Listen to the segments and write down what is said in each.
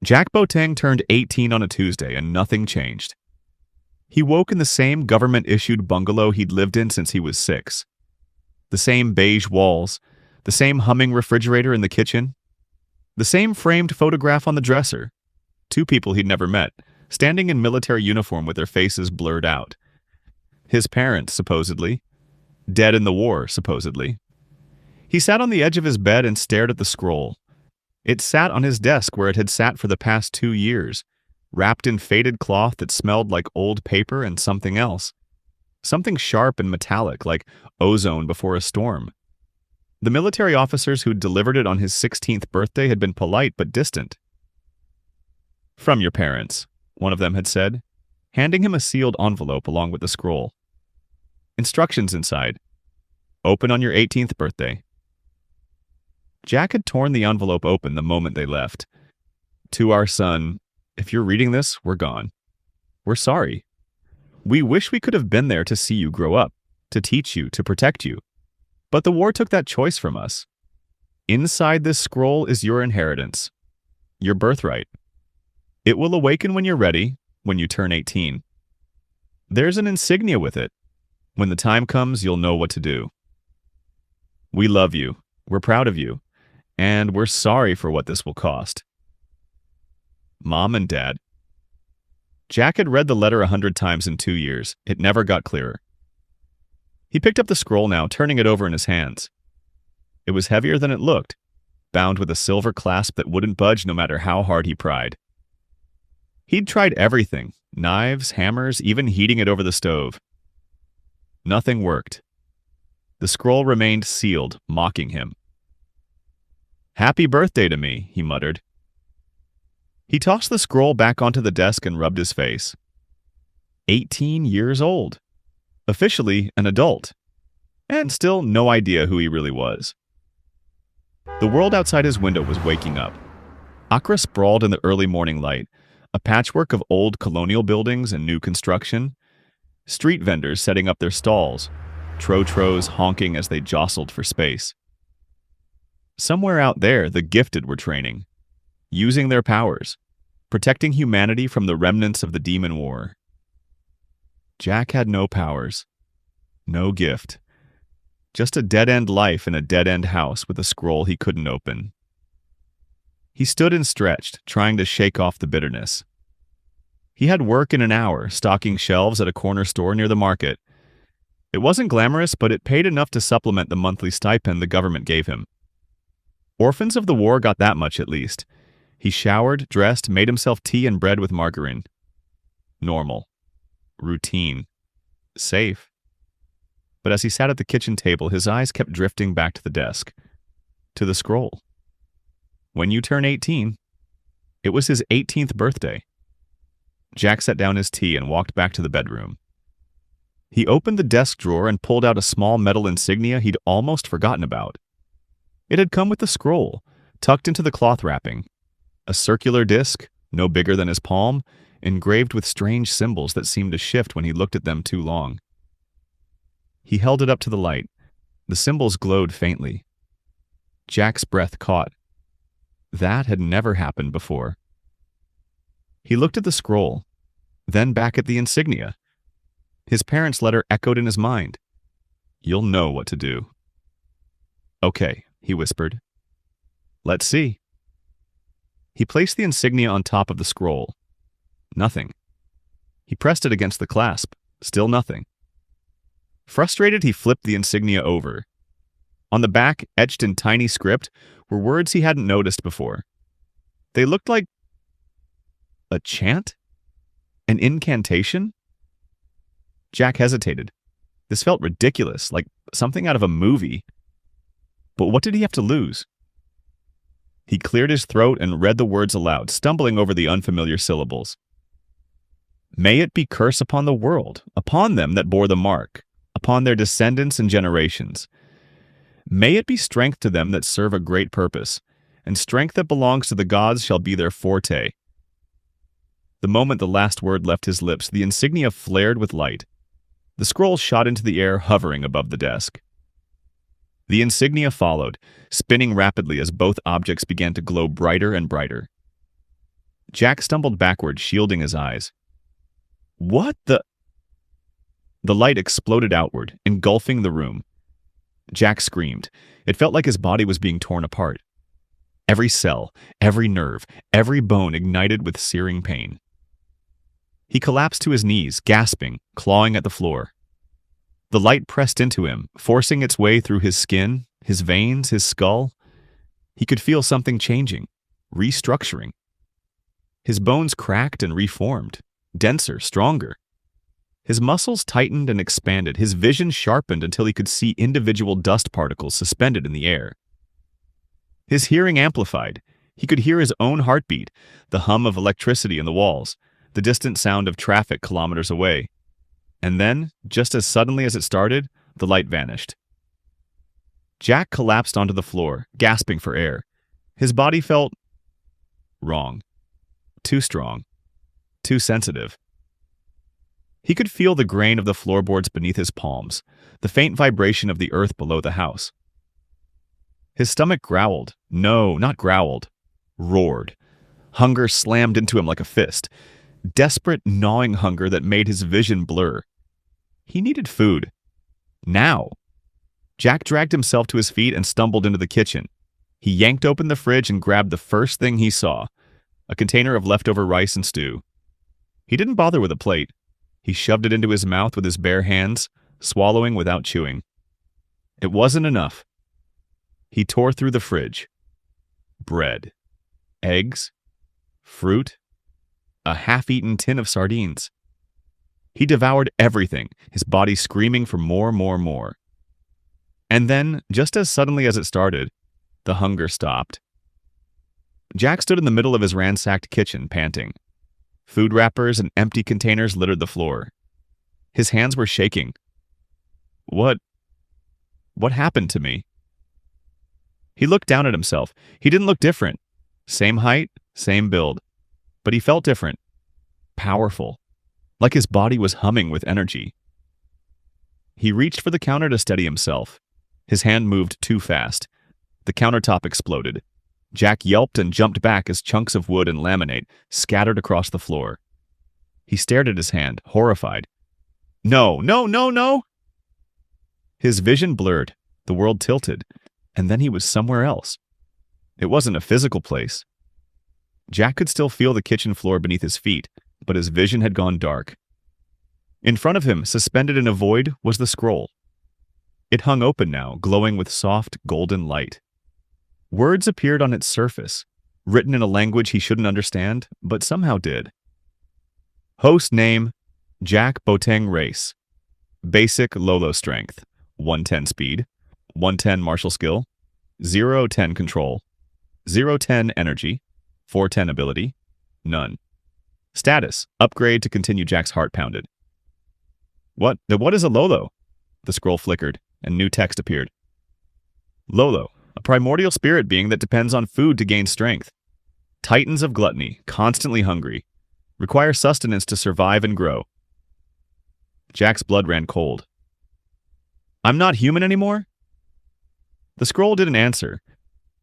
Jack Boateng turned 18 on a Tuesday and nothing changed. He woke in the same government-issued bungalow he'd lived in since he was 6. The same beige walls, the same humming refrigerator in the kitchen, the same framed photograph on the dresser. 2 people he'd never met, standing in military uniform with their faces blurred out. His parents, supposedly. Dead in the war, supposedly. He sat on the edge of his bed and stared at the scroll. It sat on his desk where it had sat for the past 2 years, wrapped in faded cloth that smelled like old paper and something else. Something sharp and metallic, like ozone before a storm. The military officers who'd delivered it on his 16th birthday had been polite but distant. "From your parents," one of them had said, handing him a sealed envelope along with the scroll. Instructions inside. "Open on your 18th birthday." Jack had torn the envelope open the moment they left. "To our son, if you're reading this, we're gone. We're sorry. We wish we could have been there to see you grow up, to teach you, to protect you. But the war took that choice from us. Inside this scroll is your inheritance, your birthright. It will awaken when you're ready, when you turn 18. There's an insignia with it. When the time comes, you'll know what to do. We love you, we're proud of you, and we're sorry for what this will cost. Mom and Dad." Jack had read the letter 100 times in 2 years. It never got clearer. He picked up the scroll now, turning it over in his hands. It was heavier than it looked, bound with a silver clasp that wouldn't budge no matter how hard he pried. He'd tried everything, knives, hammers, even heating it over the stove. Nothing worked. The scroll remained sealed, mocking him. "Happy birthday to me," he muttered. He tossed the scroll back onto the desk and rubbed his face. 18 years old. Officially an adult. And still no idea who he really was. The world outside his window was waking up. Accra sprawled in the early morning light, a patchwork of old colonial buildings and new construction. Street vendors setting up their stalls, trotros honking as they jostled for space. Somewhere out there, the gifted were training, using their powers, protecting humanity from the remnants of the demon war. Jack had no powers, no gift, just a dead-end life in a dead-end house with a scroll he couldn't open. He stood and stretched, trying to shake off the bitterness. He had work in an hour, stocking shelves at a corner store near the market. It wasn't glamorous, but it paid enough to supplement the monthly stipend the government gave him. Orphans of the war got that much at least. He showered, dressed, made himself tea and bread with margarine. Normal. Routine. Safe. But as he sat at the kitchen table, his eyes kept drifting back to the desk. To the scroll. When you turn 18, it was his 18th birthday. Jack set down his tea and walked back to the bedroom. He opened the desk drawer and pulled out a small metal insignia he'd almost forgotten about. It had come with the scroll, tucked into the cloth wrapping. A circular disc, no bigger than his palm, engraved with strange symbols that seemed to shift when he looked at them too long. He held it up to the light. The symbols glowed faintly. Jack's breath caught. That had never happened before. He looked at the scroll, then back at the insignia. His parents' letter echoed in his mind. "You'll know what to do." "Okay," he whispered. "Let's see." He placed the insignia on top of the scroll. Nothing. He pressed it against the clasp. Still nothing. Frustrated, he flipped the insignia over. On the back, etched in tiny script, were words he hadn't noticed before. They looked like a chant? An incantation? Jack hesitated. This felt ridiculous, like something out of a movie. But what did he have to lose? He cleared his throat and read the words aloud, stumbling over the unfamiliar syllables. "May it be curse upon the world, upon them that bore the mark, upon their descendants and generations. May it be strength to them that serve a great purpose, and strength that belongs to the gods shall be their forte." The moment the last word left his lips, the insignia flared with light. The scroll shot into the air, hovering above the desk. The insignia followed, spinning rapidly as both objects began to glow brighter and brighter. Jack stumbled backward, shielding his eyes. What the? The light exploded outward, engulfing the room. Jack screamed. It felt like his body was being torn apart. Every cell, every nerve, every bone ignited with searing pain. He collapsed to his knees, gasping, clawing at the floor. The light pressed into him, forcing its way through his skin, his veins, his skull. He could feel something changing, restructuring. His bones cracked and reformed, denser, stronger. His muscles tightened and expanded, his vision sharpened until he could see individual dust particles suspended in the air. His hearing amplified. He could hear his own heartbeat, the hum of electricity in the walls, the distant sound of traffic kilometers away. And then, just as suddenly as it started, the light vanished. Jack collapsed onto the floor, gasping for air. His body felt wrong. Too strong. Too sensitive. He could feel the grain of the floorboards beneath his palms, the faint vibration of the earth below the house. His stomach growled. No, not growled. Roared. Hunger slammed into him like a fist. Desperate, gnawing hunger that made his vision blur. He needed food. Now. Jack dragged himself to his feet and stumbled into the kitchen. He yanked open the fridge and grabbed the first thing he saw, a container of leftover rice and stew. He didn't bother with a plate. He shoved it into his mouth with his bare hands, swallowing without chewing. It wasn't enough. He tore through the fridge. Bread. Eggs. Fruit. A half-eaten tin of sardines. He devoured everything, his body screaming for more. And then, just as suddenly as it started, the hunger stopped. Jack stood in the middle of his ransacked kitchen, panting. Food wrappers and empty containers littered the floor. His hands were shaking. What happened to me? He looked down at himself. He didn't look different. Same height, same build. But he felt different. Powerful. Like his body was humming with energy. He reached for the counter to steady himself. His hand moved too fast. The countertop exploded. Jack yelped and jumped back as chunks of wood and laminate scattered across the floor. He stared at his hand, horrified. No! His vision blurred, the world tilted, and then he was somewhere else. It wasn't a physical place. Jack could still feel the kitchen floor beneath his feet, but his vision had gone dark. In front of him, suspended in a void, was the scroll. It hung open now, glowing with soft, golden light. Words appeared on its surface, written in a language he shouldn't understand, but somehow did. Host name, Jack Boateng race. Basic Lolo strength, 110 speed, 110 martial skill, 0-10 control, 0-10 energy, 410 ability, none. Status, upgrade to continue. Jack's heart pounded. What is a Lolo? The scroll flickered, and new text appeared. Lolo, a primordial spirit being that depends on food to gain strength. Titans of gluttony, constantly hungry. Require sustenance to survive and grow. Jack's blood ran cold. I'm not human anymore? The scroll didn't answer.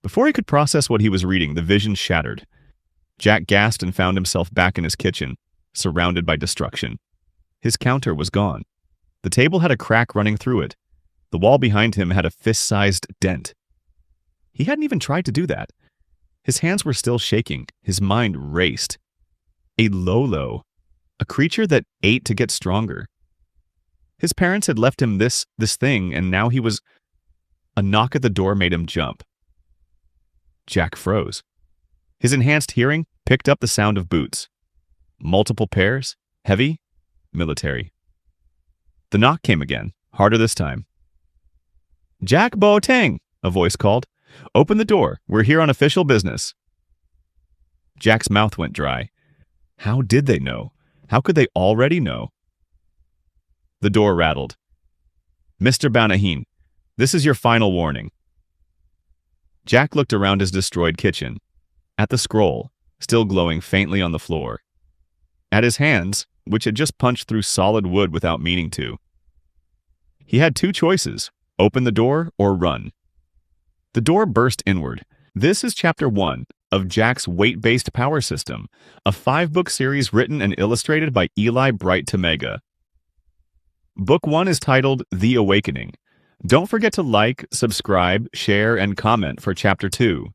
Before he could process what he was reading, the vision shattered. Jack gasped and found himself back in his kitchen, surrounded by destruction. His counter was gone. The table had a crack running through it. The wall behind him had a fist-sized dent. He hadn't even tried to do that. His hands were still shaking. His mind raced. A Lolo. A creature that ate to get stronger. His parents had left him this thing, and now he was... A knock at the door made him jump. Jack froze. His enhanced hearing picked up the sound of boots. Multiple pairs, heavy, military. The knock came again, harder this time. Jack Boateng, a voice called. Open the door. We're here on official business. Jack's mouth went dry. How did they know? How could they already know? The door rattled. Mr. Banahin, this is your final warning. Jack looked around his destroyed kitchen, at the scroll, still glowing faintly on the floor, at his hands, which had just punched through solid wood without meaning to. He had two choices, open the door or run. The door burst inward. This is Chapter 1, of Jack's weight-based power system, a 5-book series written and illustrated by Eli Bright Tamega. Book 1 is titled The Awakening. Don't forget to like, subscribe, share, and comment for Chapter 2.